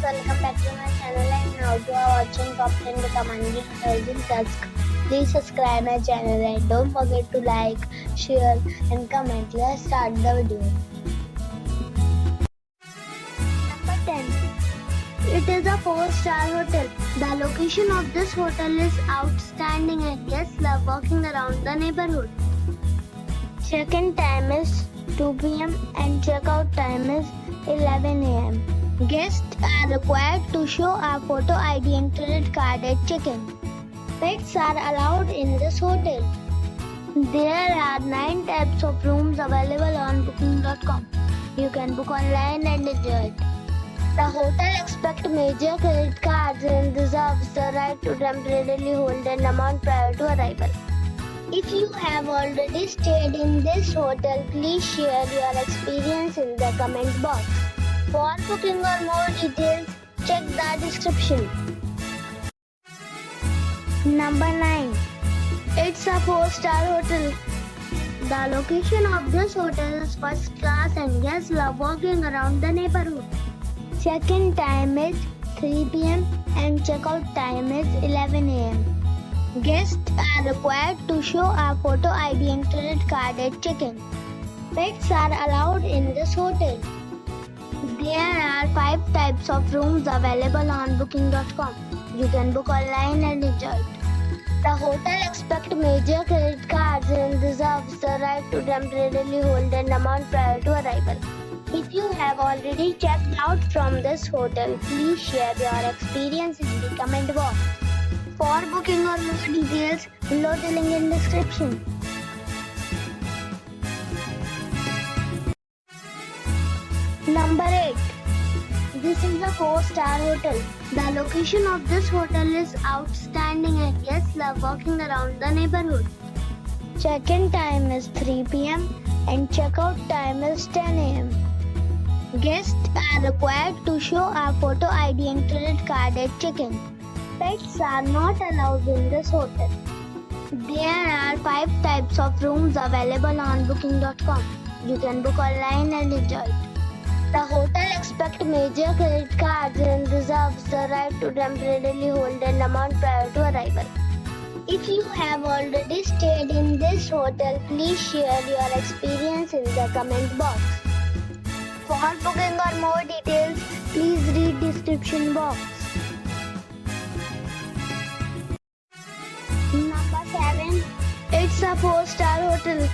welcome back to my channel, and now you are watching top 10 recommended hotels in Tux. Please subscribe my channel and don't forget to like, share and comment. Let's start the video. Number 10. It is a 4-star hotel. The location of this hotel is outstanding and guests love walking around the neighborhood. Check-in time is 2 p.m. and check-out time is 11 a.m. Guests are required to show a photo ID and credit card at check-in. Pets are allowed in this hotel. There are 9 types of rooms available on booking.com. You can book online and enjoy it. The hotel accepts major credit cards and reserves the right to temporarily hold an amount prior to arrival. If you have already stayed in this hotel, please share your experience in the comment box. For booking or more details, check the description. Number 9. It's a 4-star hotel. The location of this hotel is first class and guests love walking around the neighborhood. Check-in time is 3 p.m. and check-out time is 11 a.m. Guests are required to show a photo ID and credit card at check-in. Pets are allowed in this hotel. There are 5 types of rooms available on booking.com. You can book online and enjoy it. The hotel accepts major credit cards and reserves the right to temporarily hold an amount prior to arrival. If you have already checked out from this hotel, please share your experience in the comment box. For booking or more details, below the link in description. Number 8. This is a 4-star hotel. The location of this hotel is outstanding and guests love walking around the neighborhood. Check-in time is 3 p.m. and check-out time is 10 a.m. Guests are required to show a photo ID and credit card at check-in. Pets are not allowed in this hotel. There are 5 types of rooms available on booking.com. You can book online and enjoy it. The hotel accepts major credit cards and reserves the right to temporarily hold an amount prior to arrival. If you have already stayed in this hotel, please share your experience in the comment box. For booking or more details, please read description box. Number 7. It's a 4-star hotel.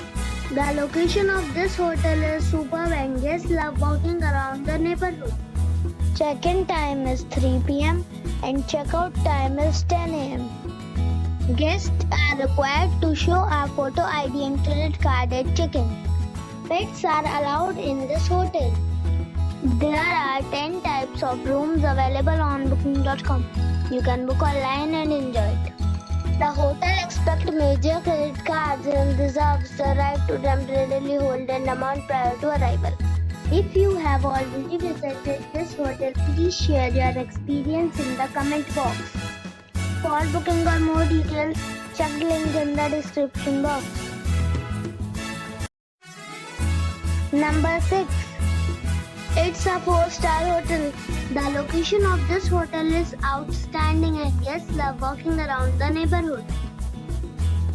The location of this hotel is superb and guests love walking around the neighborhood. Check-in time is 3 p.m. and check-out time is 10 a.m. Guests are required to show a photo ID and credit card at check-in. Pets are allowed in this hotel. There are 10 types of rooms available on booking.com. You can book online and enjoy it. The hotel accepts major credit cards and reserves the right to temporarily hold an amount prior to arrival. If you have already visited this hotel, please share your experience in the comment box. For booking or more details, check the link in the description box. Number 6. It's a 4-star hotel. The location of this hotel is outstanding and guests love walking around the neighborhood.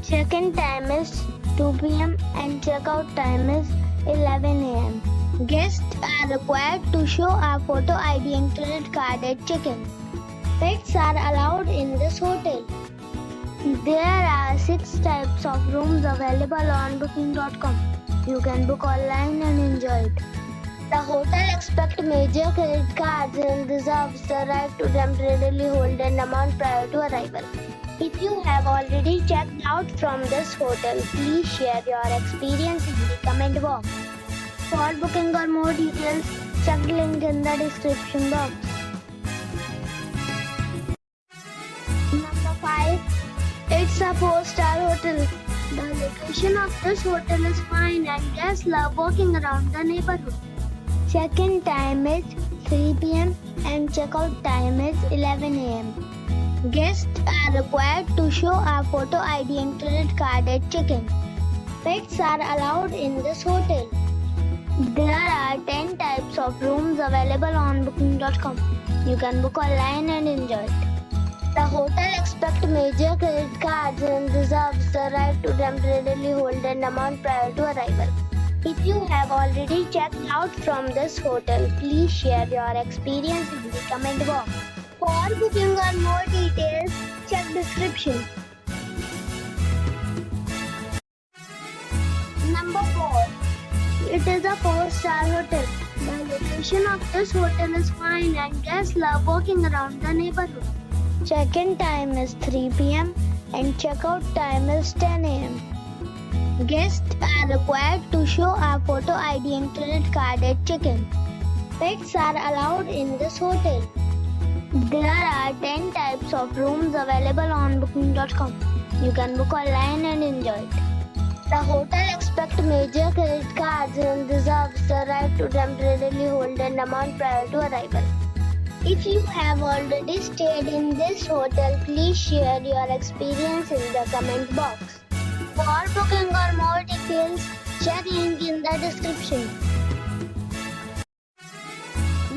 Check-in time is 2 p.m. and check-out time is 11 a.m. Guests are required to show a photo ID and credit card at check-in. Pets are allowed in this hotel. There are 6 types of rooms available on booking.com. You can book online and enjoy it. The hotel accepts major credit cards and reserves the right to temporarily hold an amount prior to arrival. If you have already checked out from this hotel, please share your experience in the comment box. For booking or more details, check the link in the description box. Number 5. It's a 4-star hotel. The location of this hotel is fine and guests love walking around the neighborhood. Check-in time is 3 p.m. and check-out time is 11 a.m. Guests are required to show a photo ID and credit card at check-in. Pets are allowed in this hotel. There are 10 types of rooms available on booking.com. You can book online and enjoy it. The hotel expects major credit cards and reserves the right to temporarily hold an amount prior to arrival. If you have already checked out from this hotel, please share your experience in the comment box. For booking or more details, check description. Number 4. It is a 4-star hotel. The location of this hotel is fine and guests love walking around the neighborhood. Check-in time is 3 p.m. and check-out time is 10 a.m. Guests are required to show a photo ID and credit card at check-in. Pets are allowed in this hotel. There are 10 types of rooms available on booking.com. You can book online and enjoy it. The hotel expects major credit cards and reserves the right to temporarily hold an amount prior to arrival. If you have already stayed in this hotel, please share your experience in the comment box. For booking or more details, check link in the description.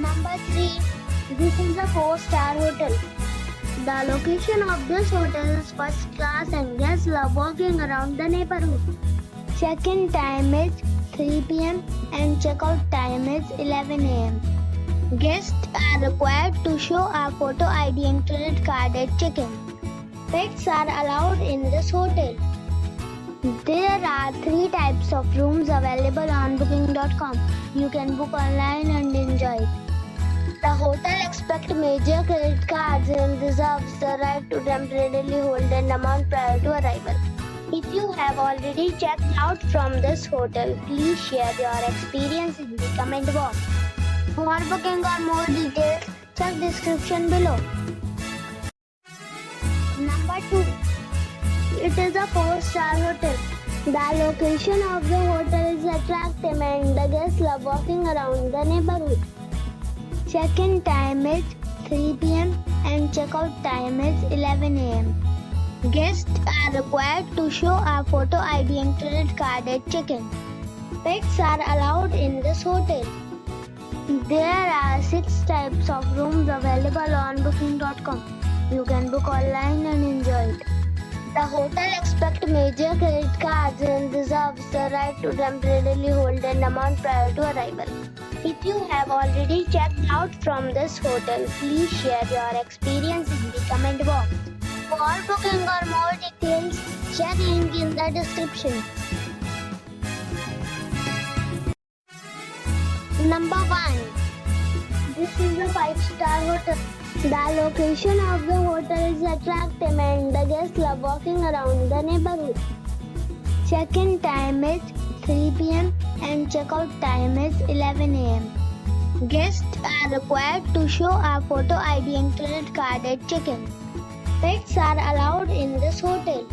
Number 3. This is a 4-star hotel. The location of this hotel is first class and guests love walking around the neighborhood. Check-in time is 3 p.m. and check-out time is 11 a.m. Guests are required to show a photo ID and credit card at check-in. Pets are allowed in this hotel. There are 3 types of rooms available on booking.com. You can book online and enjoy it. The hotel expects major credit cards and reserves the right to temporarily hold an amount prior to arrival. If you have already checked out from this hotel, please share your experience in the comment box. For booking or more details, check description below. Number 2. It is a 4-star hotel. The location of the hotel is attractive and the guests love walking around the neighborhood. Check-in time is 3 p.m. and check-out time is 11 a.m. Guests are required to show a photo ID and credit card at check-in. Pets are allowed in this hotel. There are 6 types of rooms available on booking.com. You can book online and enjoy it. The hotel expects major credit cards and reserves the right to temporarily hold an amount prior to arrival. If you have already checked out from this hotel, please share your experience in the comment box. For booking or more details, check link in the description. Number 1. This is a 5-star hotel. The location of the hotel is attractive and the guests love walking around the neighborhood. Check-in time is 3 p.m. and check-out time is 11 a.m. Guests are required to show a photo ID and credit card at check-in. Pets are allowed in this hotel.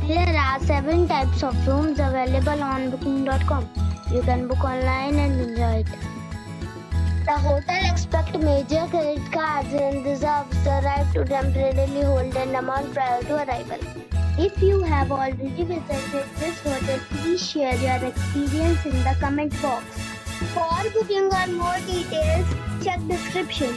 There are 7 types of rooms available on booking.com. You can book online and enjoy it. The hotel expects major credit cards and reserves the right to temporarily hold an amount prior to arrival. If you have already visited this hotel, please share your experience in the comment box. For booking or more details, check description.